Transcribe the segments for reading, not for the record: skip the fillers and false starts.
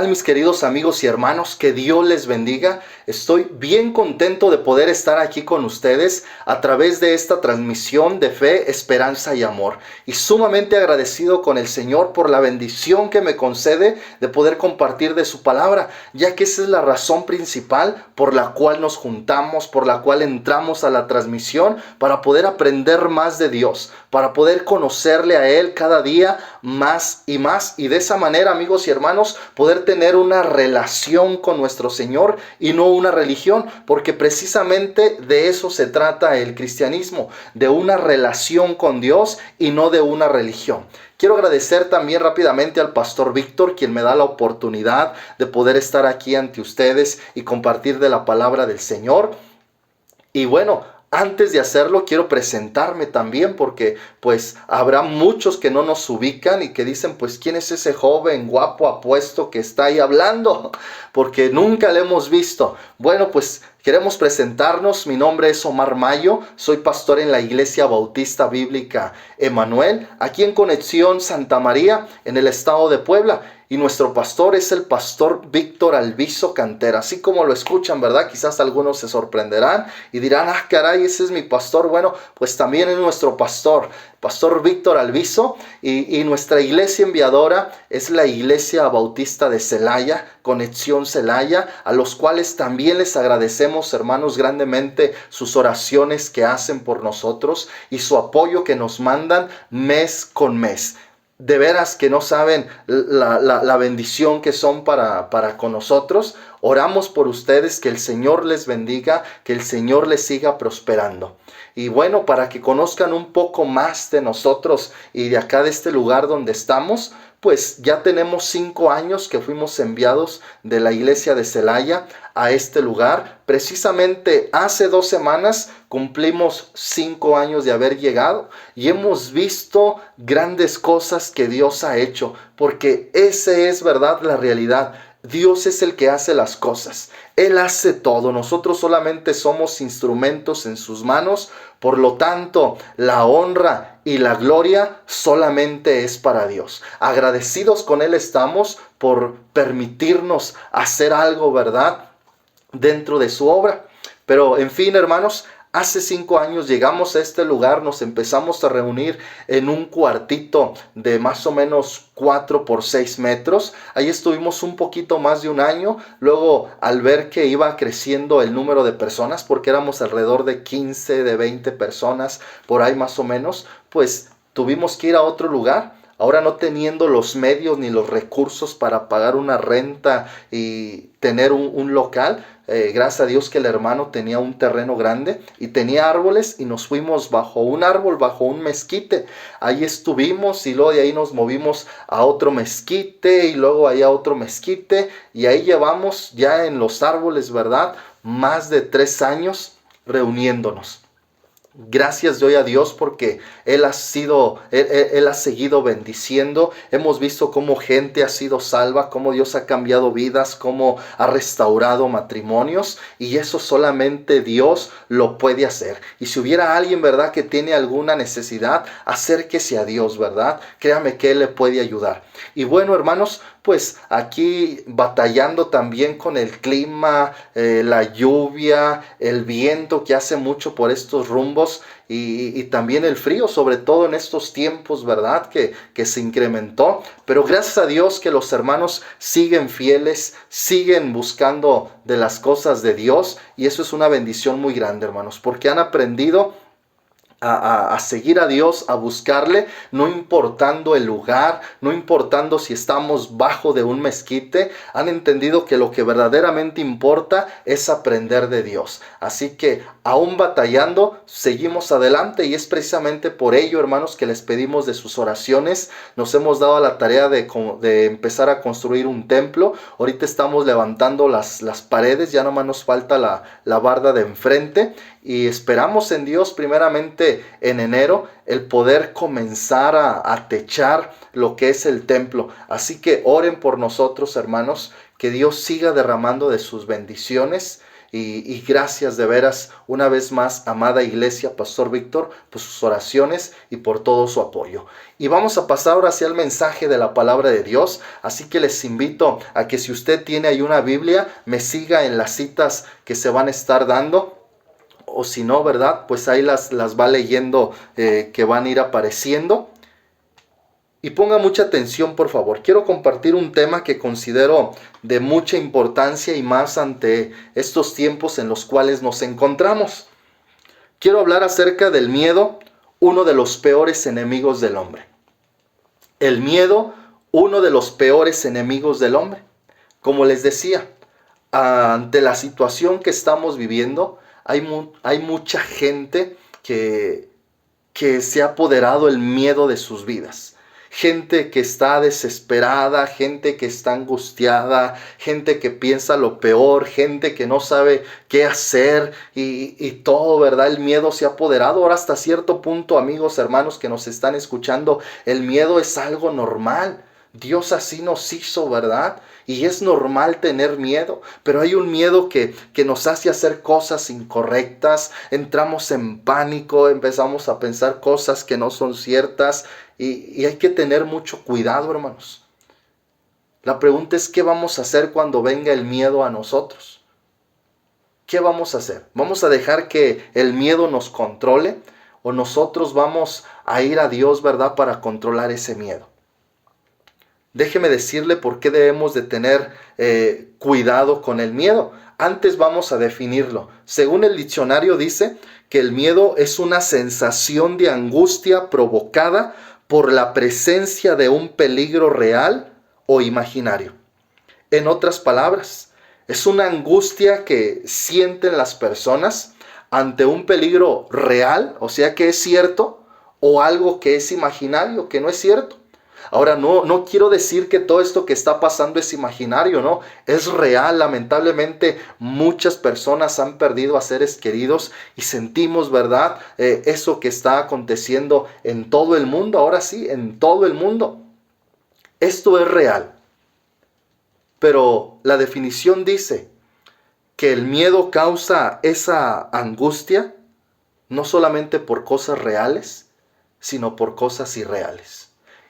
Mis queridos amigos y hermanos, que Dios les bendiga. Estoy bien contento de poder estar aquí con ustedes a través de esta transmisión de fe, esperanza y amor. Y sumamente agradecido con el Señor por la bendición que me concede de poder compartir de su palabra, ya que esa es la razón principal por la cual nos juntamos, por la cual entramos a la transmisión, para poder aprender más de Dios, para poder conocerle a Él cada día más y más. Y de esa manera, amigos y hermanos, poder tener una relación con nuestro Señor y no una religión, porque precisamente de eso se trata el cristianismo, de una relación con Dios y no de una religión. Quiero agradecer también rápidamente al pastor Víctor, quien me da la oportunidad de poder estar aquí ante ustedes y compartir de la palabra del Señor. Y bueno, antes de hacerlo, quiero presentarme también, porque pues habrá muchos que no nos ubican y que dicen, pues, ¿quién es ese joven guapo apuesto que está ahí hablando? Porque nunca le hemos visto. Bueno, pues queremos presentarnos. Mi nombre es Omar Mayo, soy pastor en la Iglesia Bautista Bíblica Emanuel, aquí en Conexión Santa María, en el estado de Puebla. Y nuestro pastor es el pastor Víctor Alviso Cantera, así como lo escuchan, ¿verdad? Quizás algunos se sorprenderán y dirán, ah, caray, ese es mi pastor. Bueno, pues también es nuestro pastor, pastor Víctor Alviso, y nuestra iglesia enviadora es la Iglesia Bautista de Celaya, Conexión Celaya, a los cuales también les agradecemos, hermanos, grandemente sus oraciones que hacen por nosotros y su apoyo que nos mandan mes con mes. De veras que no saben la bendición que son para con nosotros. Oramos por ustedes, que el Señor les bendiga, que el Señor les siga prosperando. Y bueno, para que conozcan un poco más de nosotros y de acá de este lugar donde estamos, pues ya tenemos 5 años que fuimos enviados de la iglesia de Celaya a este lugar. Precisamente hace 2 semanas cumplimos 5 años de haber llegado y hemos visto grandes cosas que Dios ha hecho, porque esa es, verdad, la realidad. Dios es el que hace las cosas. Él hace todo. Nosotros solamente somos instrumentos en sus manos. Por lo tanto, la honra y la gloria solamente es para Dios. Agradecidos con Él estamos por permitirnos hacer algo, ¿verdad?, dentro de su obra. Pero en fin, hermanos, hace 5 años llegamos a este lugar, nos empezamos a reunir en un cuartito de más o menos 4 por 6 metros. Ahí estuvimos un poquito más de un año. Luego, al ver que iba creciendo el número de personas, porque éramos alrededor de 15, de 20 personas, por ahí más o menos, pues tuvimos que ir a otro lugar. Ahora, no teniendo los medios ni los recursos para pagar una renta y tener un local, gracias a Dios que el hermano tenía un terreno grande y tenía árboles, y nos fuimos bajo un árbol, bajo un mezquite. Ahí estuvimos y luego de ahí nos movimos a otro mezquite y luego ahí a otro mezquite, y ahí llevamos ya en los árboles, ¿verdad?, más de 3 años reuniéndonos. Gracias doy a Dios porque Él ha seguido bendiciendo. Hemos visto cómo gente ha sido salva, cómo Dios ha cambiado vidas, cómo ha restaurado matrimonios, y eso solamente Dios lo puede hacer. Y si hubiera alguien, ¿verdad?, que tiene alguna necesidad, acérquese a Dios, ¿verdad? Créame que Él le puede ayudar. Y bueno, hermanos, pues aquí batallando también con el clima, la lluvia, el viento que hace mucho por estos rumbos, y también el frío, sobre todo en estos tiempos, ¿verdad?, que se incrementó. Pero gracias a Dios que los hermanos siguen fieles, siguen buscando de las cosas de Dios, y eso es una bendición muy grande, hermanos, porque han aprendido a seguir a Dios, a buscarle, no importando el lugar, no importando si estamos bajo de un mezquite. Han entendido que lo que verdaderamente importa es aprender de Dios. Así que, aún batallando, seguimos adelante, y es precisamente por ello, hermanos, que les pedimos de sus oraciones. Nos hemos dado a la tarea de empezar a construir un templo. Ahorita estamos levantando las paredes, ya nomás nos falta la barda de enfrente, y esperamos en Dios primeramente en enero el poder comenzar a techar lo que es el templo. Así que oren por nosotros, hermanos, que Dios siga derramando de sus bendiciones Y gracias de veras una vez más, amada iglesia, Pastor Víctor, por sus oraciones y por todo su apoyo. Y vamos a pasar ahora hacia el mensaje de la palabra de Dios. Así que les invito a que si usted tiene ahí una Biblia, me siga en las citas que se van a estar dando. O si no, ¿verdad? Pues ahí las va leyendo que van a ir apareciendo. Y ponga mucha atención, por favor. Quiero compartir un tema que considero de mucha importancia y más ante estos tiempos en los cuales nos encontramos. Quiero hablar acerca del miedo, uno de los peores enemigos del hombre. El miedo, uno de los peores enemigos del hombre. Como les decía, ante la situación que estamos viviendo, hay mucha gente que se ha apoderado el miedo de sus vidas. Gente que está desesperada, gente que está angustiada, gente que piensa lo peor, gente que no sabe qué hacer y todo, ¿verdad? El miedo se ha apoderado. Ahora hasta cierto punto, amigos, hermanos que nos están escuchando, el miedo es algo normal. Dios así nos hizo, ¿verdad? Y es normal tener miedo, pero hay un miedo que nos hace hacer cosas incorrectas, entramos en pánico, empezamos a pensar cosas que no son ciertas y hay que tener mucho cuidado, hermanos. La pregunta es, ¿qué vamos a hacer cuando venga el miedo a nosotros? ¿Qué vamos a hacer? ¿Vamos a dejar que el miedo nos controle o nosotros vamos a ir a Dios, ¿verdad?, para controlar ese miedo? Déjeme decirle por qué debemos de tener cuidado con el miedo. Antes vamos a definirlo. Según el diccionario dice que el miedo es una sensación de angustia provocada por la presencia de un peligro real o imaginario. En otras palabras, es una angustia que sienten las personas ante un peligro real, o sea que es cierto, o algo que es imaginario, que no es cierto. Ahora, no quiero decir que todo esto que está pasando es imaginario, no, es real. Lamentablemente muchas personas han perdido a seres queridos y sentimos, ¿verdad?, eso que está aconteciendo en todo el mundo, ahora sí, en todo el mundo. Esto es real, pero la definición dice que el miedo causa esa angustia no solamente por cosas reales, sino por cosas irreales.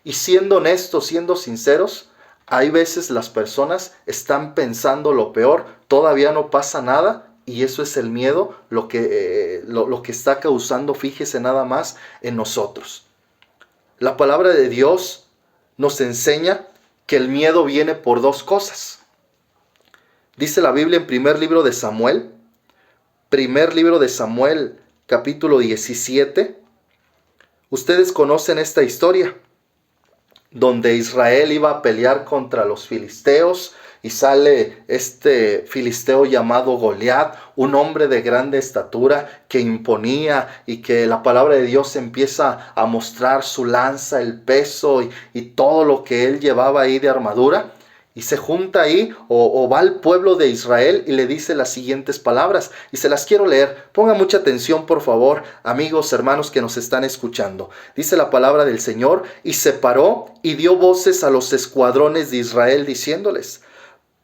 Y siendo honestos, siendo sinceros, hay veces las personas están pensando lo peor, todavía no pasa nada, y eso es el miedo, lo que está causando, fíjese nada más, en nosotros. La palabra de Dios nos enseña que el miedo viene por dos cosas. Dice la Biblia en primer libro de Samuel, capítulo 17. Ustedes conocen esta historia, donde Israel iba a pelear contra los filisteos y sale este filisteo llamado Goliat, un hombre de grande estatura que imponía, y que la palabra de Dios empieza a mostrar su lanza, el peso y todo lo que él llevaba ahí de armadura. Y se junta ahí, o va al pueblo de Israel y le dice las siguientes palabras. Y se las quiero leer. Ponga mucha atención, por favor, amigos, hermanos que nos están escuchando. Dice la palabra del Señor: y se paró y dio voces a los escuadrones de Israel, diciéndoles: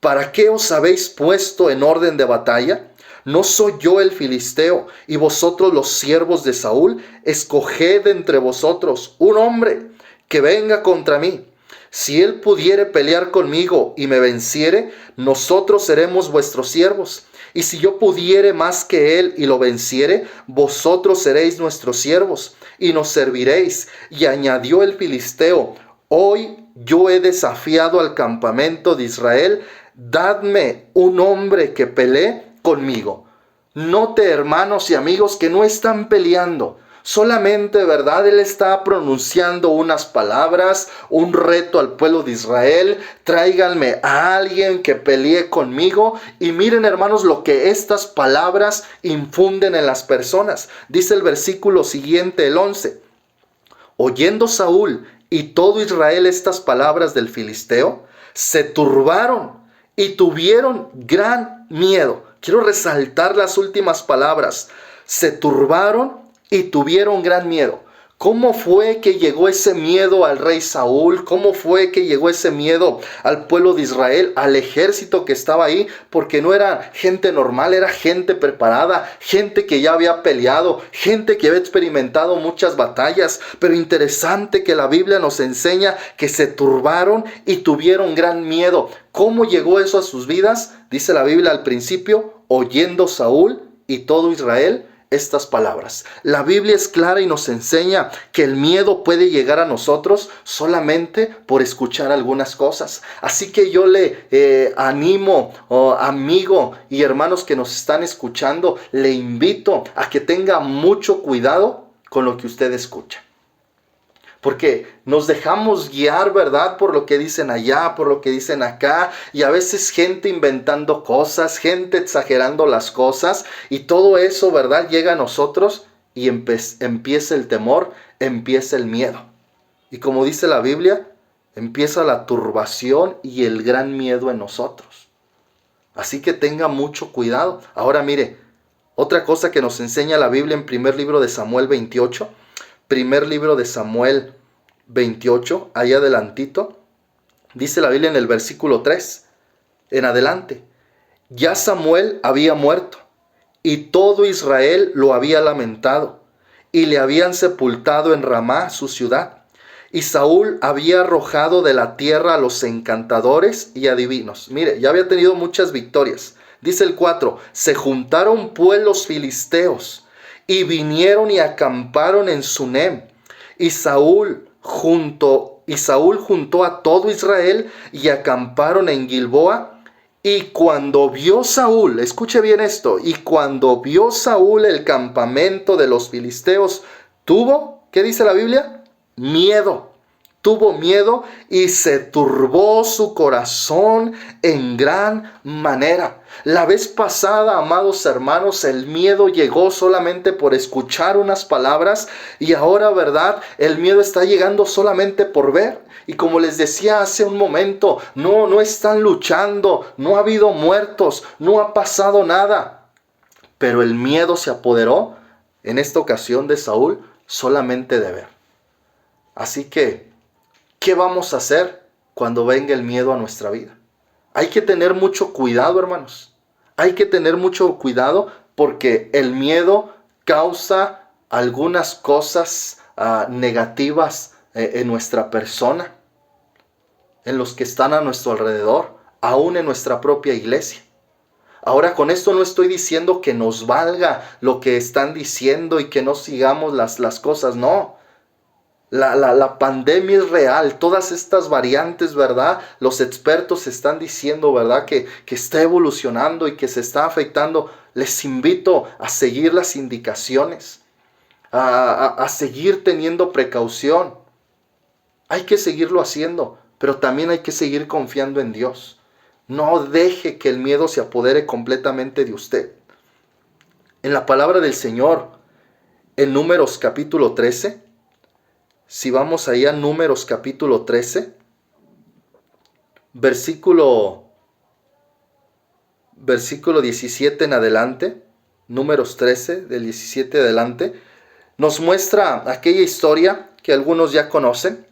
¿para qué os habéis puesto en orden de batalla? ¿No soy yo el filisteo, y vosotros los siervos de Saúl? Escoged entre vosotros un hombre que venga contra mí. Si él pudiere pelear conmigo y me venciere, nosotros seremos vuestros siervos. Y si yo pudiere más que él y lo venciere, vosotros seréis nuestros siervos y nos serviréis. Y añadió el filisteo: hoy yo he desafiado al campamento de Israel, dadme un hombre que pelee conmigo. Note, hermanos y amigos, que no están peleando. Solamente, ¿verdad?, él está pronunciando unas palabras, un reto al pueblo de Israel: tráiganme a alguien que pelee conmigo. Y miren, hermanos, lo que estas palabras infunden en las personas. Dice el versículo siguiente, el 11. Oyendo Saúl y todo Israel estas palabras del filisteo, se turbaron y tuvieron gran miedo. Quiero resaltar las últimas palabras: se turbaron y tuvieron gran miedo. ¿Cómo fue que llegó ese miedo al rey Saúl? ¿Cómo fue que llegó ese miedo al pueblo de Israel, al ejército que estaba ahí? Porque no era gente normal, era gente preparada, gente que ya había peleado, gente que había experimentado muchas batallas. Pero interesante que la Biblia nos enseña que se turbaron y tuvieron gran miedo. ¿Cómo llegó eso a sus vidas? Dice la Biblia al principio, oyendo Saúl y todo Israel estas palabras. La Biblia es clara y nos enseña que el miedo puede llegar a nosotros solamente por escuchar algunas cosas. Así que yo le animo, amigo y hermanos que nos están escuchando, le invito a que tenga mucho cuidado con lo que usted escucha. Porque nos dejamos guiar, ¿verdad? Por lo que dicen allá, por lo que dicen acá. Y a veces gente inventando cosas, gente exagerando las cosas. Y todo eso, ¿verdad? Llega a nosotros y empieza el temor, empieza el miedo. Y como dice la Biblia, empieza la turbación y el gran miedo en nosotros. Así que tenga mucho cuidado. Ahora mire, otra cosa que nos enseña la Biblia en primer libro de Samuel 28. Primer libro de Samuel 28, ahí adelantito, dice la Biblia en el versículo 3, en adelante. Ya Samuel había muerto, y todo Israel lo había lamentado, y le habían sepultado en Ramá, su ciudad. Y Saúl había arrojado de la tierra a los encantadores y adivinos. Mire, ya había tenido muchas victorias. Dice el 4, se juntaron pues los filisteos, y vinieron y acamparon en Sunem. Y Saúl juntó a todo Israel y acamparon en Gilboa. Y cuando vio Saúl, escuche bien esto, y cuando vio Saúl el campamento de los filisteos, tuvo, ¿qué dice la Biblia? Miedo. Tuvo miedo y se turbó su corazón en gran manera. La vez pasada, amados hermanos, el miedo llegó solamente por escuchar unas palabras y ahora, ¿verdad? El miedo está llegando solamente por ver. Y como les decía hace un momento, no están luchando, no ha habido muertos, no ha pasado nada. Pero el miedo se apoderó en esta ocasión de Saúl solamente de ver. Así que, ¿qué vamos a hacer cuando venga el miedo a nuestra vida? Hay que tener mucho cuidado, hermanos. Hay que tener mucho cuidado porque el miedo causa algunas cosas negativas en nuestra persona, en los que están a nuestro alrededor, aún en nuestra propia iglesia. Ahora, con esto no estoy diciendo que nos valga lo que están diciendo y que no sigamos las cosas, no. La pandemia es real, todas estas variantes, ¿verdad? Los expertos están diciendo, ¿verdad? Que está evolucionando y que se está afectando. Les invito a seguir las indicaciones, a seguir teniendo precaución. Hay que seguirlo haciendo, pero también hay que seguir confiando en Dios. No deje que el miedo se apodere completamente de usted. En la palabra del Señor, en Números capítulo 13, si vamos ahí a Números capítulo 13, versículo 17 en adelante, Números 13, del 17 adelante, nos muestra aquella historia que algunos ya conocen,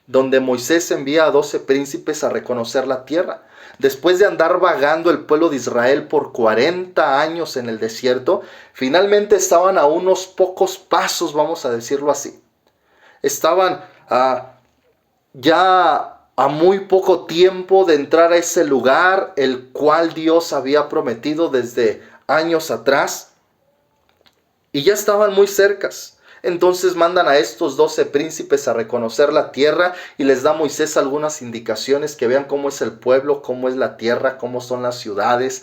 donde Moisés envía a 12 príncipes a reconocer la tierra. Después de andar vagando el pueblo de Israel por 40 años en el desierto, finalmente estaban a unos pocos pasos, vamos a decirlo así. Estaban ya a muy poco tiempo de entrar a ese lugar, el cual Dios había prometido desde años atrás. Y ya estaban muy cercas. Entonces mandan a estos 12 príncipes a reconocer la tierra y les da a Moisés algunas indicaciones, que vean cómo es el pueblo, cómo es la tierra, cómo son las ciudades,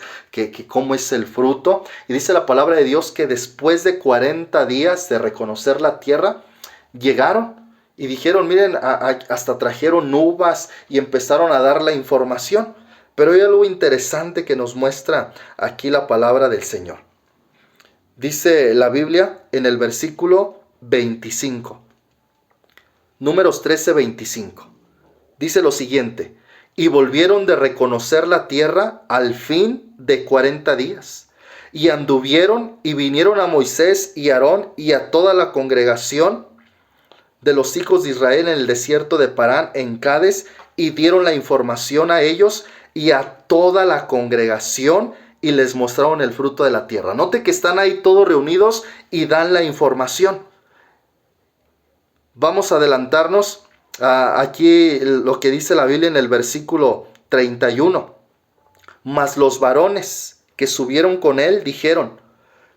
cómo es el fruto. Y dice la palabra de Dios que después de 40 días de reconocer la tierra, llegaron y dijeron, miren, hasta trajeron uvas y empezaron a dar la información. Pero hay algo interesante que nos muestra aquí la palabra del Señor. Dice la Biblia en el versículo 25. Números 13, 25. Dice lo siguiente: y volvieron de reconocer la tierra al fin de 40 días. Y anduvieron y vinieron a Moisés y Aarón y a toda la congregación de los hijos de Israel en el desierto de Parán, en Cades, y dieron la información a ellos y a toda la congregación y les mostraron el fruto de la tierra. Note que están ahí todos reunidos y dan la información. Vamos a adelantarnos aquí lo que dice la Biblia en el versículo 31. Mas los varones que subieron con él dijeron: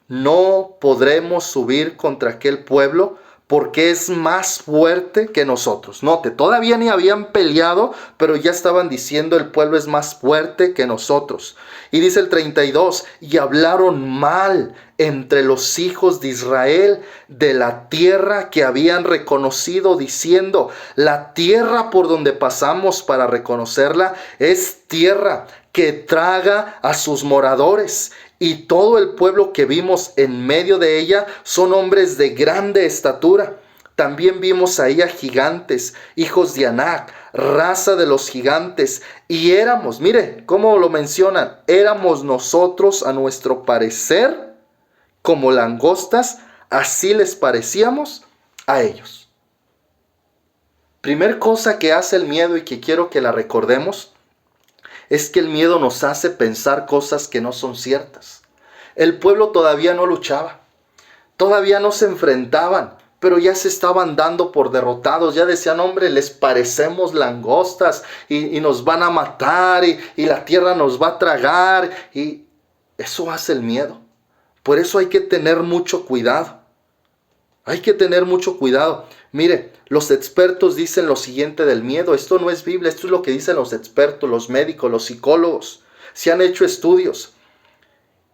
no podremos subir contra aquel pueblo, porque es más fuerte que nosotros. Note, todavía ni habían peleado, pero ya estaban diciendo: el pueblo es más fuerte que nosotros. Y dice el 32, y hablaron mal entre los hijos de Israel de la tierra que habían reconocido, diciendo: la tierra por donde pasamos para reconocerla es tierra que traga a sus moradores. Y todo el pueblo que vimos en medio de ella son hombres de grande estatura. También vimos ahí a gigantes, hijos de Anac, raza de los gigantes. Y éramos, mire cómo lo mencionan, éramos nosotros a nuestro parecer como langostas, así les parecíamos a ellos. Primer cosa que hace el miedo y que quiero que la recordemos, es que el miedo nos hace pensar cosas que no son ciertas. El pueblo todavía no luchaba, todavía no se enfrentaban, pero ya se estaban dando por derrotados. Ya decían: hombre, les parecemos langostas y nos van a matar y la tierra nos va a tragar. Y eso hace el miedo. Por eso hay que tener mucho cuidado. Hay que tener mucho cuidado. Mire, los expertos dicen lo siguiente del miedo. Esto no es Biblia, esto es lo que dicen los expertos, los médicos, los psicólogos. Se han hecho estudios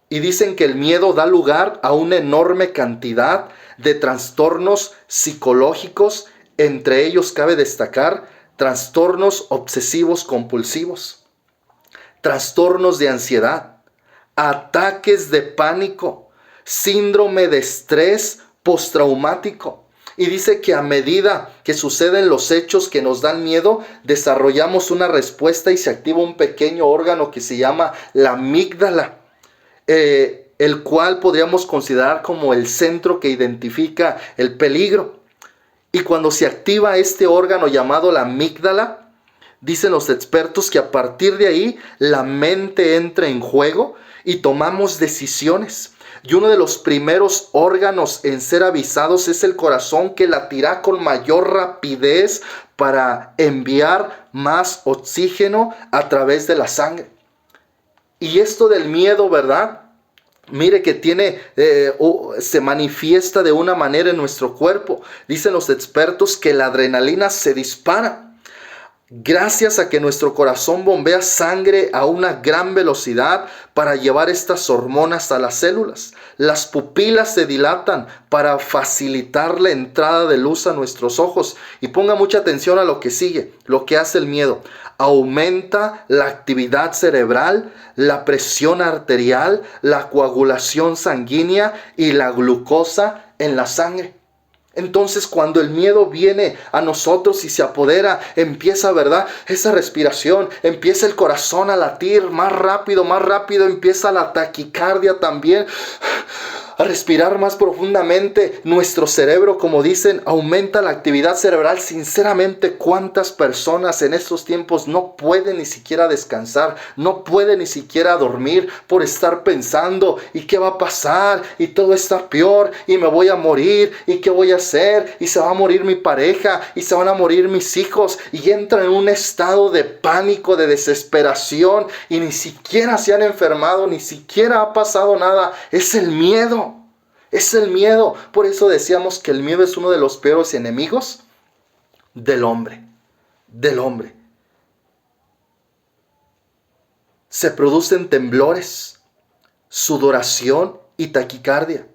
y dicen que el miedo da lugar a una enorme cantidad de trastornos psicológicos. Entre ellos cabe destacar trastornos obsesivos compulsivos, trastornos de ansiedad, ataques de pánico, síndrome de estrés postraumático. Y dice que a medida que suceden los hechos que nos dan miedo, desarrollamos una respuesta y se activa un pequeño órgano que se llama la amígdala, el cual podríamos considerar como el centro que identifica el peligro. Y cuando se activa este órgano llamado la amígdala, dicen los expertos que a partir de ahí la mente entra en juego y tomamos decisiones. Y uno de los primeros órganos en ser avisados es el corazón, que latirá con mayor rapidez para enviar más oxígeno a través de la sangre. Y esto del miedo, ¿verdad? Mire que se manifiesta de una manera en nuestro cuerpo. Dicen los expertos que la adrenalina se dispara gracias a que nuestro corazón bombea sangre a una gran velocidad para llevar estas hormonas a las células. Las pupilas se dilatan para facilitar la entrada de luz a nuestros ojos. Y ponga mucha atención a lo que sigue, lo que hace el miedo. Aumenta la actividad cerebral, la presión arterial, la coagulación sanguínea y la glucosa en la sangre. Entonces, cuando el miedo viene a nosotros y se apodera, empieza, ¿verdad?, esa respiración, empieza el corazón a latir más rápido, empieza la taquicardia también, a respirar más profundamente. Nuestro cerebro, como dicen, aumenta la actividad cerebral. Sinceramente, ¿cuántas personas en estos tiempos no pueden ni siquiera descansar? No pueden ni siquiera dormir por estar pensando: ¿y qué va a pasar? Y todo está peor, y me voy a morir, ¿y qué voy a hacer? Y se va a morir mi pareja, y se van a morir mis hijos, y entran en un estado de pánico, de desesperación, y ni siquiera se han enfermado, ni siquiera ha pasado nada. Es el miedo. Es el miedo. Por eso decíamos que el miedo es uno de los peores enemigos del hombre. Del hombre. Se producen temblores, sudoración y taquicardia,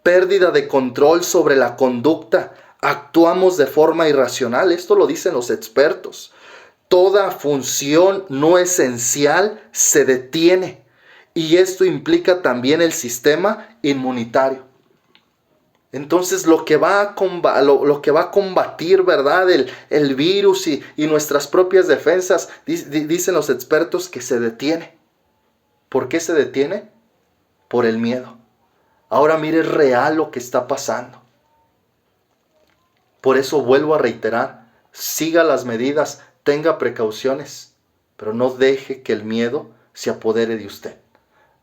pérdida de control sobre la conducta. Actuamos de forma irracional. Esto lo dicen los expertos. Toda función no esencial se detiene. Y esto implica también el sistema inmunitario. Entonces lo que va a combatir, ¿verdad?, el virus y nuestras propias defensas, dicen los expertos que se detiene. ¿Por qué se detiene? Por el miedo. Ahora mire, es real lo que está pasando. Por eso vuelvo a reiterar, siga las medidas, tenga precauciones, pero no deje que el miedo se apodere de usted.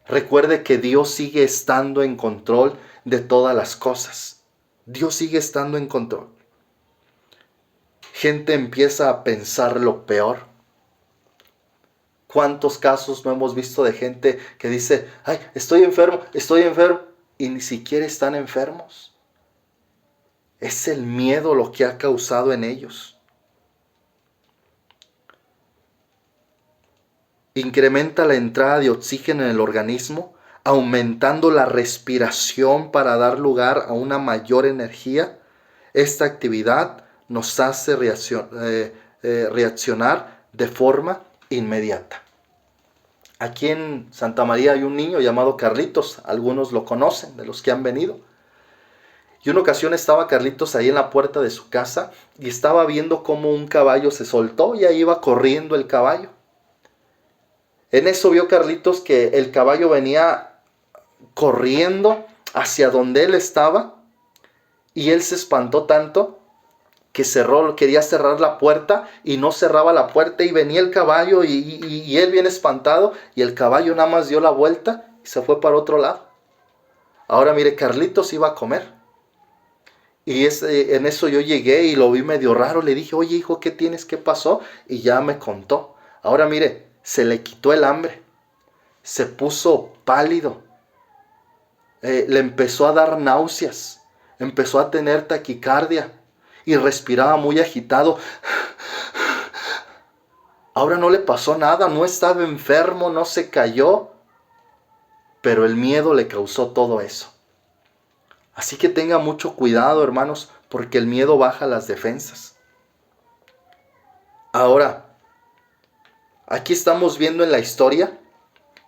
Recuerde que Dios sigue estando en control de todas las cosas. Dios sigue estando en control. Gente empieza a pensar lo peor. ¿Cuántos casos no hemos visto de gente que dice, ay, estoy enfermo, y ni siquiera están enfermos? Es el miedo lo que ha causado en ellos. Incrementa la entrada de oxígeno en el organismo, aumentando la respiración para dar lugar a una mayor energía. Esta actividad nos hace reaccionar de forma inmediata. Aquí en Santa María hay un niño llamado Carlitos, algunos lo conocen, de los que han venido. Y una ocasión estaba Carlitos ahí en la puerta de su casa y estaba viendo cómo un caballo se soltó y ahí iba corriendo el caballo. En eso vio Carlitos que el caballo venía corriendo hacia donde él estaba y él se espantó tanto que quería cerrar la puerta y no cerraba la puerta y venía el caballo y él bien espantado y el caballo nada más dio la vuelta y se fue para otro lado. Ahora mire, Carlitos iba a comer. Y en eso yo llegué y lo vi medio raro. Le dije, oye hijo, ¿qué tienes? ¿Qué pasó? Y ya me contó. Ahora mire, se le quitó el hambre. Se puso pálido. Le empezó a dar náuseas. Empezó a tener taquicardia. Y respiraba muy agitado. Ahora no le pasó nada. No estaba enfermo, no se cayó. Pero el miedo le causó todo eso. Así que tenga mucho cuidado, hermanos, porque el miedo baja las defensas. Ahora, aquí estamos viendo en la historia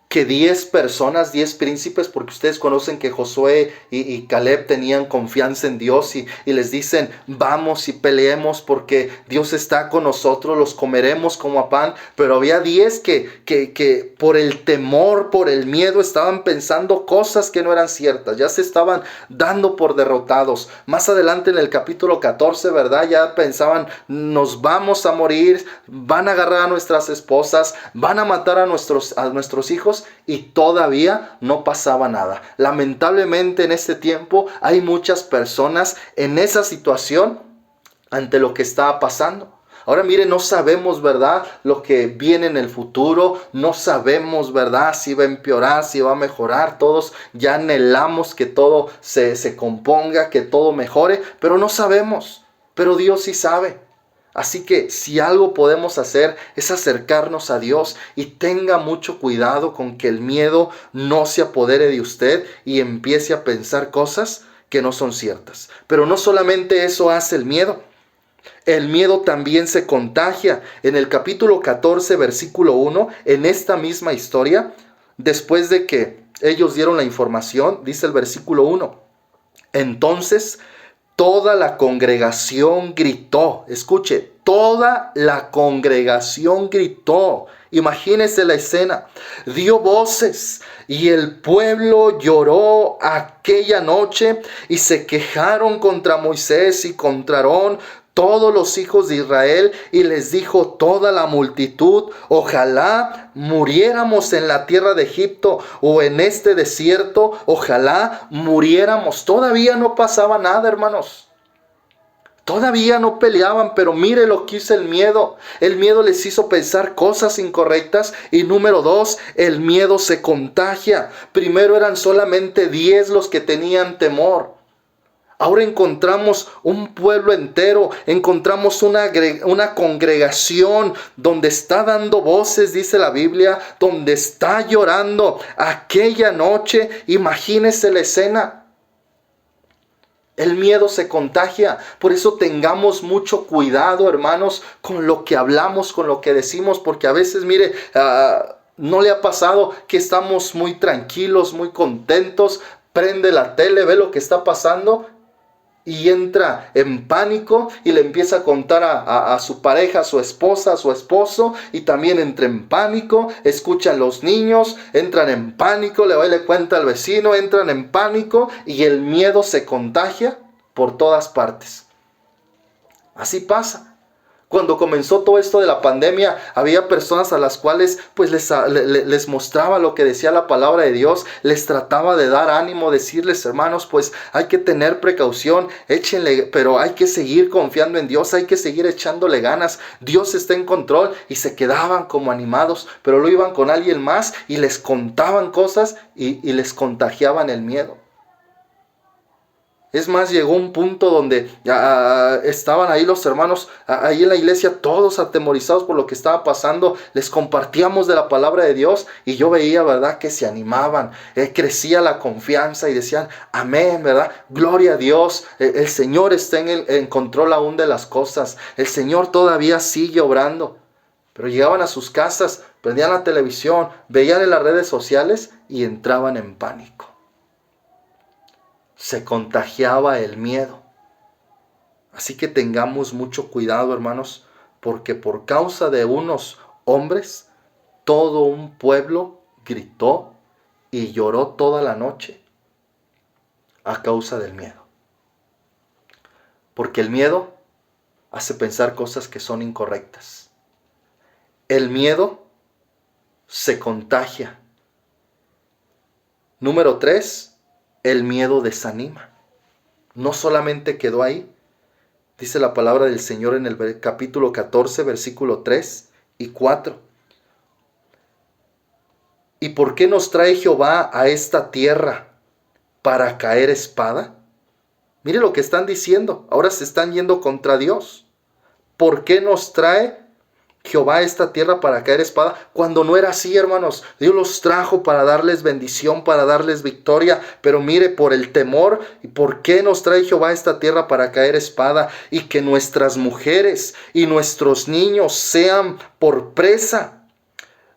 que 10 personas, 10 príncipes, porque ustedes conocen que Josué y Caleb tenían confianza en Dios y les dicen, vamos y peleemos porque Dios está con nosotros, los comeremos como a pan. Pero había 10 que por el temor, por el miedo, estaban pensando cosas que no eran ciertas, ya se estaban dando por derrotados. Más adelante en el capítulo 14, ¿verdad? Ya pensaban, nos vamos a morir, van a agarrar a nuestras esposas, van a matar a nuestros hijos. Y todavía no pasaba nada. Lamentablemente en este tiempo hay muchas personas en esa situación ante lo que estaba pasando. Ahora mire, no sabemos, ¿verdad?, lo que viene en el futuro. No sabemos, ¿verdad?, si va a empeorar, si va a mejorar. Todos ya anhelamos que todo se componga, que todo mejore, pero no sabemos. Pero Dios sí sabe. Así que si algo podemos hacer es acercarnos a Dios y tenga mucho cuidado con que el miedo no se apodere de usted y empiece a pensar cosas que no son ciertas. Pero no solamente eso hace el miedo también se contagia. En el capítulo 14, versículo 1, en esta misma historia, después de que ellos dieron la información, dice el versículo 1, entonces toda la congregación gritó. Escuche, toda la congregación gritó. Imagínese la escena. Dio voces y el pueblo lloró aquella noche y se quejaron contra Moisés y contra Aarón, todos los hijos de Israel, y les dijo toda la multitud, ojalá muriéramos en la tierra de Egipto o en este desierto, ojalá muriéramos. Todavía no pasaba nada, hermanos. Todavía no peleaban, pero mire lo que hizo el miedo. El miedo les hizo pensar cosas incorrectas. Y número 2, el miedo se contagia. Primero eran solamente 10 los que tenían temor. Ahora encontramos un pueblo entero, encontramos una congregación donde está dando voces, dice la Biblia, donde está llorando. Aquella noche, imagínese la escena. El miedo se contagia, por eso tengamos mucho cuidado, hermanos, con lo que hablamos, con lo que decimos, porque a veces, mire, ¿no le ha pasado que estamos muy tranquilos, muy contentos? Prende la tele, ve lo que está pasando y entra en pánico y le empieza a contar a su pareja, a su esposa, a su esposo, y también entra en pánico. Escuchan los niños, entran en pánico, le cuenta al vecino, entran en pánico y el miedo se contagia por todas partes. Así pasa. Cuando comenzó todo esto de la pandemia, había personas a las cuales pues les mostraba lo que decía la palabra de Dios, les trataba de dar ánimo, decirles, hermanos, pues hay que tener precaución, échenle, pero hay que seguir confiando en Dios, hay que seguir echándole ganas, Dios está en control, y se quedaban como animados, pero lo iban con alguien más y les contaban cosas y les contagiaban el miedo. Es más, llegó un punto donde estaban ahí los hermanos, ahí en la iglesia, todos atemorizados por lo que estaba pasando. Les compartíamos de la palabra de Dios y yo veía, ¿verdad?, que se animaban. Crecía la confianza y decían, amén, ¿verdad? Gloria a Dios. El Señor está en control aún de las cosas. El Señor todavía sigue obrando. Pero llegaban a sus casas, prendían la televisión, veían en las redes sociales y entraban en pánico. Se contagiaba el miedo. Así que tengamos mucho cuidado, hermanos, porque por causa de unos hombres, todo un pueblo gritó y lloró toda la noche a causa del miedo. Porque el miedo hace pensar cosas que son incorrectas. El miedo se contagia. Número 3. El miedo desanima. No solamente quedó ahí. Dice la palabra del Señor en el capítulo 14, versículo 3 y 4. ¿Y por qué nos trae Jehová a esta tierra? ¿Para caer espada? Mire lo que están diciendo. Ahora se están yendo contra Dios. ¿Por qué nos trae Jehová a esta tierra para caer espada? Cuando no era así, hermanos. Dios los trajo para darles bendición, para darles victoria. Pero mire, por el temor, ¿y por qué nos trae Jehová a esta tierra para caer espada? Y que nuestras mujeres y nuestros niños sean por presa.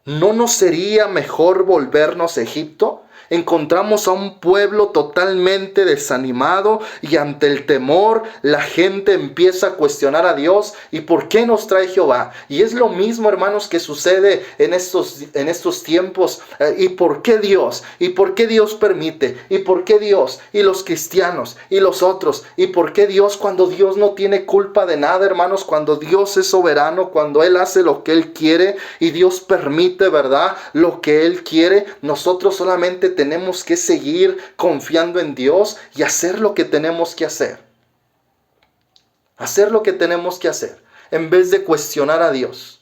¿No nos sería mejor volvernos a Egipto? Encontramos a un pueblo totalmente desanimado y ante el temor la gente empieza a cuestionar a Dios. ¿Y por qué nos trae Jehová? Y es lo mismo, hermanos, que sucede en estos tiempos. ¿Y por qué Dios? ¿Y por qué Dios permite? ¿Y por qué Dios? Y los cristianos y los otros. ¿Y por qué Dios cuando Dios no tiene culpa de nada, hermanos? Cuando Dios es soberano, cuando Él hace lo que Él quiere y Dios permite, ¿verdad?, lo que Él quiere. Nosotros solamente tenemos que seguir confiando en Dios y hacer lo que tenemos que hacer. Hacer lo que tenemos que hacer. En vez de cuestionar a Dios.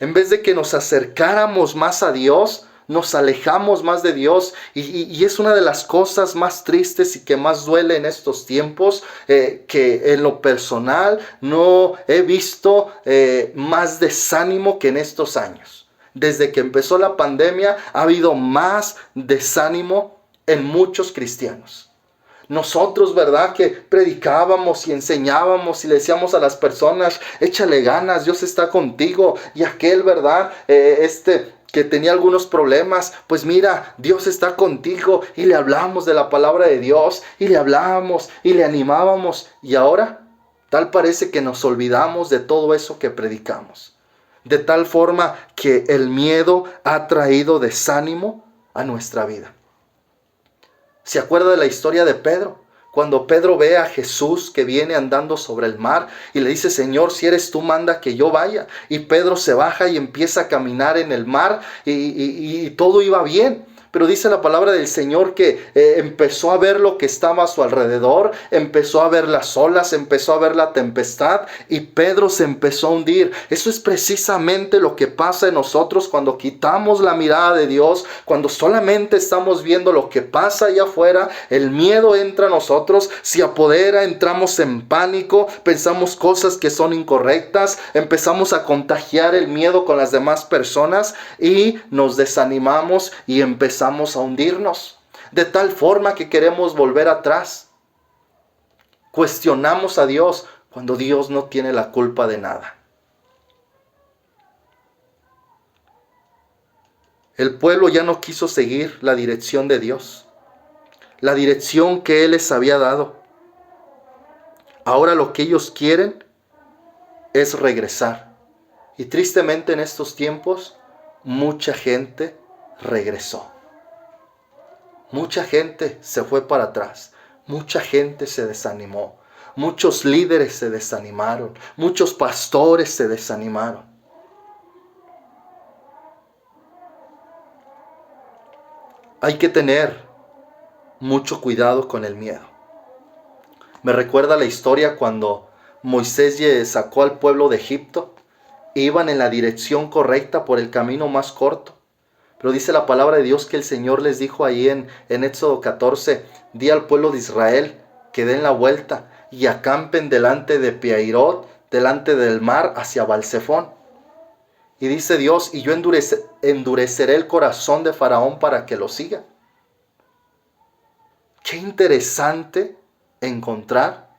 En vez de que nos acercáramos más a Dios, nos alejamos más de Dios. Y es una de las cosas más tristes y que más duele en estos tiempos. Que en lo personal no he visto más desánimo que en estos años. Desde que empezó la pandemia ha habido más desánimo en muchos cristianos. Nosotros, ¿verdad?, que predicábamos y enseñábamos y le decíamos a las personas, échale ganas, Dios está contigo. Y aquel, ¿verdad?, que tenía algunos problemas, pues mira, Dios está contigo. Y le hablábamos de la palabra de Dios y le hablábamos y le animábamos. Y ahora, tal parece que nos olvidamos de todo eso que predicamos. De tal forma que el miedo ha traído desánimo a nuestra vida. ¿Se acuerda de la historia de Pedro? Cuando Pedro ve a Jesús que viene andando sobre el mar y le dice, Señor, si eres tú, manda que yo vaya. Y Pedro se baja y empieza a caminar en el mar y todo iba bien. Pero dice la palabra del Señor que empezó a ver lo que estaba a su alrededor, empezó a ver las olas, empezó a ver la tempestad y Pedro se empezó a hundir. Eso es precisamente lo que pasa en nosotros cuando quitamos la mirada de Dios, cuando solamente estamos viendo lo que pasa allá afuera. El miedo entra a nosotros, se apodera, entramos en pánico, pensamos cosas que son incorrectas, empezamos a contagiar el miedo con las demás personas y nos desanimamos y empezamos a hundirnos, de tal forma que queremos volver atrás. Cuestionamos a Dios cuando Dios no tiene la culpa de nada. El pueblo ya no quiso seguir la dirección de Dios, la dirección que Él les había dado. Ahora lo que ellos quieren es regresar. Y tristemente en estos tiempos, mucha gente regresó. Mucha gente se fue para atrás. Mucha gente se desanimó. muchos líderes se desanimaron, muchos pastores se desanimaron. Hay que tener mucho cuidado con el miedo. Me recuerda la historia cuando Moisés sacó al pueblo de Egipto. Iban en la dirección correcta por el camino más corto. Pero dice la palabra de Dios que el Señor les dijo ahí en Éxodo 14, di al pueblo de Israel que den la vuelta y acampen delante de Pihairot, delante del mar hacia Balsefón. Y dice Dios, y yo endureceré el corazón de Faraón para que lo siga. Qué interesante encontrar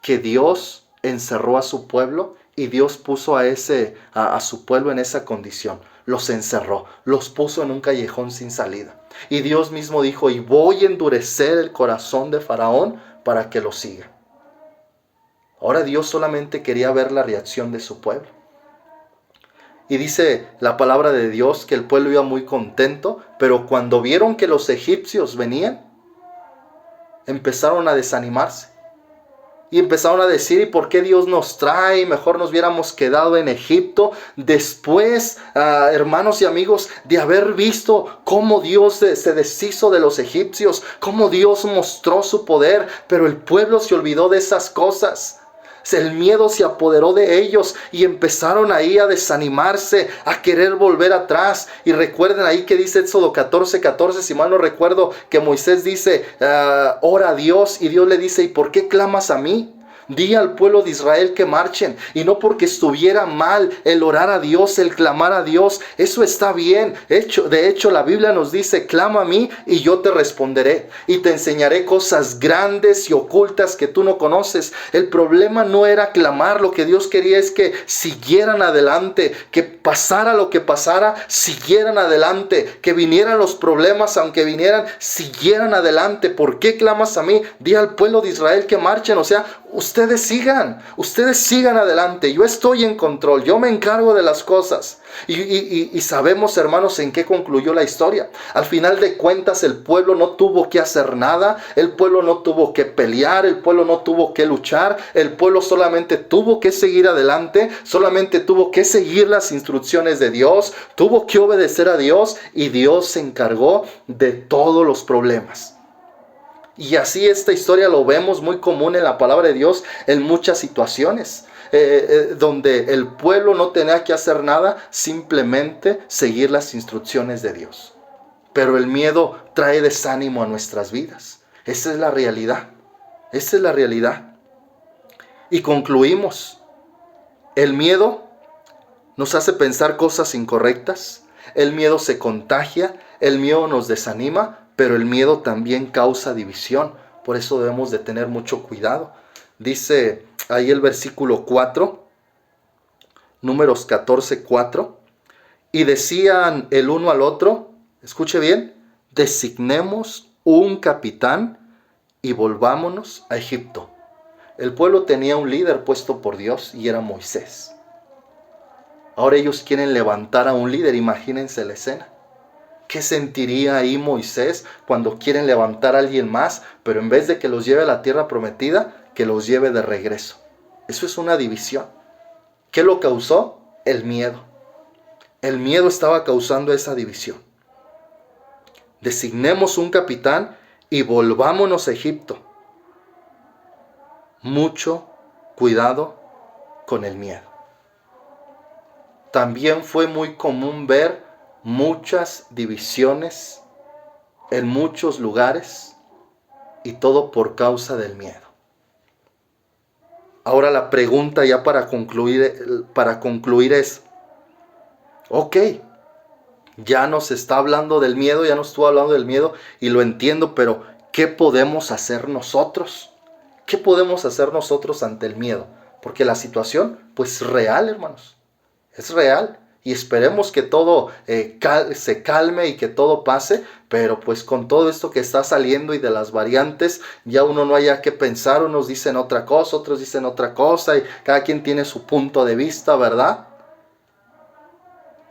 que Dios encerró a su pueblo y Dios puso a su pueblo en esa condición. Los encerró, los puso en un callejón sin salida. Y Dios mismo dijo, y voy a endurecer el corazón de Faraón para que lo siga. Ahora Dios solamente quería ver la reacción de su pueblo. Y dice la palabra de Dios que el pueblo iba muy contento, pero cuando vieron que los egipcios venían, empezaron a desanimarse. Y empezaron a decir, ¿y por qué Dios nos trae? Mejor nos hubiéramos quedado en Egipto. Después, hermanos y amigos, de haber visto cómo Dios se deshizo de los egipcios, cómo Dios mostró su poder, pero el pueblo se olvidó de esas cosas. El miedo se apoderó de ellos y empezaron ahí a desanimarse, a querer volver atrás. Y recuerden ahí que dice Éxodo 14:14, si mal no recuerdo, que Moisés dice, ora a Dios, y Dios le dice, ¿y por qué clamas a mí? Di al pueblo de Israel que marchen. Y no porque estuviera mal el orar a Dios, el clamar a Dios. Eso está bien. De hecho, la Biblia nos dice, clama a mí y yo te responderé. Y te enseñaré cosas grandes y ocultas que tú no conoces. El problema no era clamar. Lo que Dios quería es que siguieran adelante. Que pasara lo que pasara, siguieran adelante. Que vinieran los problemas, aunque vinieran, siguieran adelante. ¿Por qué clamas a mí? Di al pueblo de Israel que marchen. O sea, ustedes sigan adelante. Yo estoy en control, yo me encargo de las cosas. Y sabemos, hermanos, en qué concluyó la historia. Al final de cuentas, el pueblo no tuvo que hacer nada, el pueblo no tuvo que pelear, el pueblo no tuvo que luchar, el pueblo solamente tuvo que seguir adelante, solamente tuvo que seguir las instrucciones de Dios, tuvo que obedecer a Dios, y Dios se encargó de todos los problemas. Y así esta historia lo vemos muy común en la palabra de Dios en muchas situaciones, donde el pueblo no tenía que hacer nada, simplemente seguir las instrucciones de Dios. Pero el miedo trae desánimo a nuestras vidas. Esa es la realidad. Esa es la realidad. Y concluimos. El miedo nos hace pensar cosas incorrectas. El miedo se contagia. El miedo nos desanima. Pero el miedo también causa división. Por eso debemos de tener mucho cuidado. Dice ahí el versículo 4, Números 14:4. Y decían el uno al otro, escuche bien, designemos un capitán y volvámonos a Egipto. El pueblo tenía un líder puesto por Dios y era Moisés. Ahora ellos quieren levantar a un líder, imagínense la escena. ¿Qué sentiría ahí Moisés cuando quieren levantar a alguien más, pero en vez de que los lleve a la tierra prometida, que los lleve de regreso? Eso es una división. ¿Qué lo causó? El miedo. El miedo estaba causando esa división. Designemos un capitán y volvámonos a Egipto. Mucho cuidado con el miedo. También fue muy común ver muchas divisiones en muchos lugares, y todo por causa del miedo. Ahora la pregunta ya para concluir es, ok, ya nos está hablando del miedo, ya nos estuvo hablando del miedo y lo entiendo, pero ¿qué podemos hacer nosotros? ¿Qué podemos hacer nosotros ante el miedo? Porque la situación pues es real, hermanos, es real. Y esperemos que todo se calme y que todo pase, pero pues con todo esto que está saliendo y de las variantes, ya uno no haya que pensar, unos dicen otra cosa, otros dicen otra cosa, y cada quien tiene su punto de vista, ¿verdad?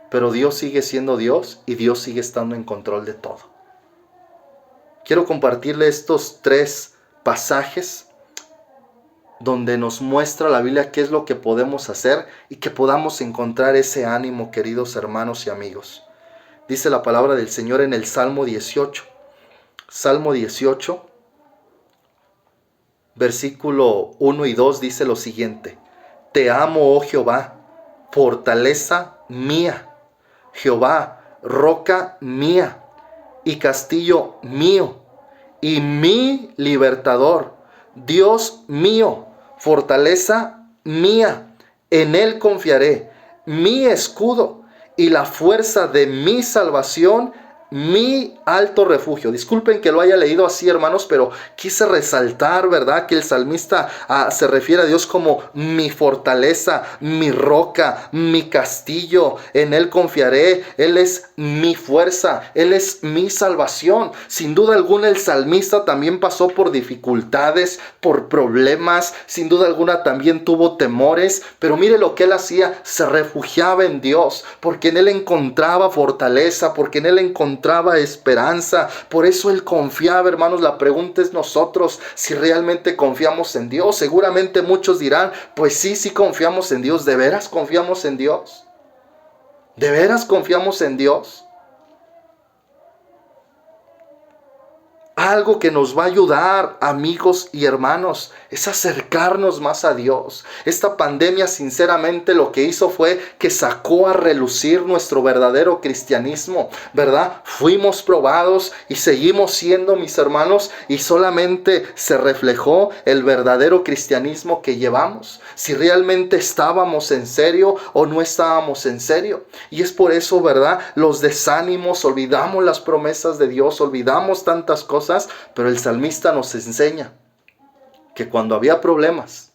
Pero Dios sigue siendo Dios y Dios sigue estando en control de todo. Quiero compartirle estos 3 pasajes donde nos muestra la Biblia qué es lo que podemos hacer y que podamos encontrar ese ánimo, queridos hermanos y amigos. Dice la palabra del Señor en el Salmo 18. Salmo 18, versículo 1 y 2 dice lo siguiente: Te amo, oh Jehová, fortaleza mía, Jehová, roca mía y castillo mío, y mi libertador, Dios mío, fortaleza mía, en él confiaré, mi escudo y la fuerza de mi salvación, mi alto refugio. Disculpen que lo haya leído así, hermanos, pero quise resaltar, ¿verdad?, que el salmista se refiere a Dios como mi fortaleza, mi roca, mi castillo. En él confiaré. Él es mi fuerza, él es mi salvación. Sin duda alguna el salmista también pasó por dificultades, por problemas. Sin duda alguna también tuvo temores, pero mire lo que él hacía: se refugiaba en Dios, porque en él encontraba fortaleza, porque en él encontraba esperanza. Por eso él confiaba, hermanos. La pregunta es nosotros si realmente confiamos en Dios. Seguramente muchos dirán: pues sí confiamos en Dios. ¿De veras confiamos en Dios? ¿De veras confiamos en Dios? Algo que nos va a ayudar, amigos y hermanos, es acercarnos más a Dios. Esta pandemia, sinceramente, lo que hizo fue que sacó a relucir nuestro verdadero cristianismo, ¿verdad? Fuimos probados y seguimos siendo, mis hermanos, y solamente se reflejó el verdadero cristianismo que llevamos. Si realmente estábamos en serio o no estábamos en serio. Y es por eso, ¿verdad?, los desánimos, olvidamos las promesas de Dios, olvidamos tantas cosas. Pero el salmista nos enseña que cuando había problemas,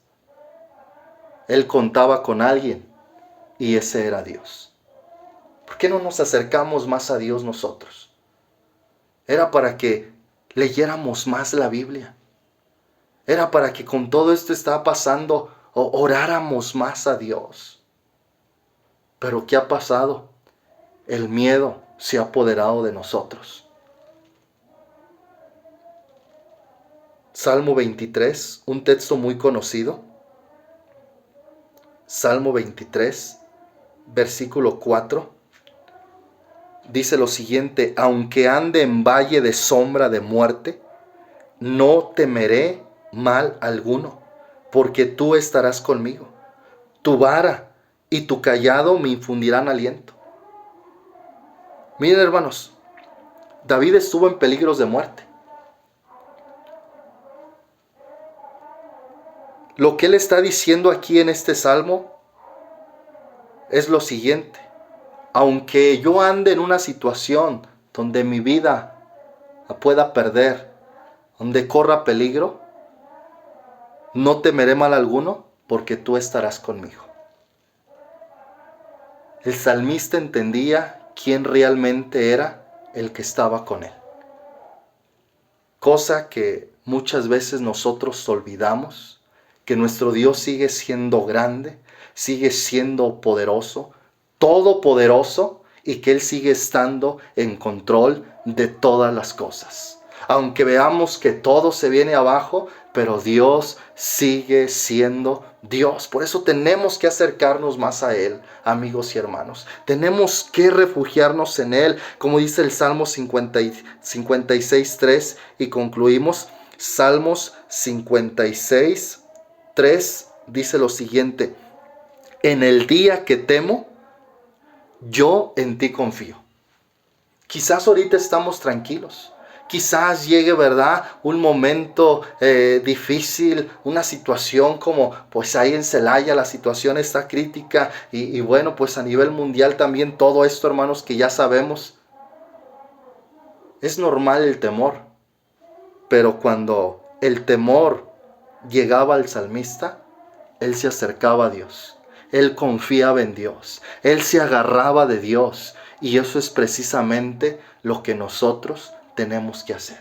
él contaba con alguien y ese era Dios. ¿Por qué no nos acercamos más a Dios nosotros? Era para que leyéramos más la Biblia. Era para que con todo esto estaba pasando, oráramos más a Dios. Pero ¿qué ha pasado? El miedo se ha apoderado de nosotros. Salmo 23, un texto muy conocido. Salmo 23, versículo 4. Dice lo siguiente: aunque ande en valle de sombra de muerte, no temeré mal alguno, porque tú estarás conmigo. Tu vara y tu cayado me infundirán aliento. Miren, hermanos, David estuvo en peligros de muerte. Lo que él está diciendo aquí en este salmo es lo siguiente: aunque yo ande en una situación donde mi vida la pueda perder, donde corra peligro, no temeré mal alguno, porque tú estarás conmigo. El salmista entendía quién realmente era el que estaba con él. Cosa que muchas veces nosotros olvidamos, que nuestro Dios sigue siendo grande, sigue siendo poderoso, todopoderoso, y que Él sigue estando en control de todas las cosas. Aunque veamos que todo se viene abajo, pero Dios sigue siendo Dios. Por eso tenemos que acercarnos más a Él, amigos y hermanos. Tenemos que refugiarnos en Él, como dice el Salmo 56:3, y concluimos. Salmos 56:3 dice lo siguiente: en el día que temo, yo en ti confío. Quizás ahorita estamos tranquilos. Quizás llegue, ¿verdad?, un momento difícil, una situación como pues ahí en Celaya la situación está crítica y bueno, pues a nivel mundial también todo esto, hermanos, que ya sabemos. Es normal el temor, pero cuando el temor llegaba al salmista, él se acercaba a Dios. Él confiaba en Dios. Él se agarraba de Dios. Y eso es precisamente lo que nosotros tenemos que hacer.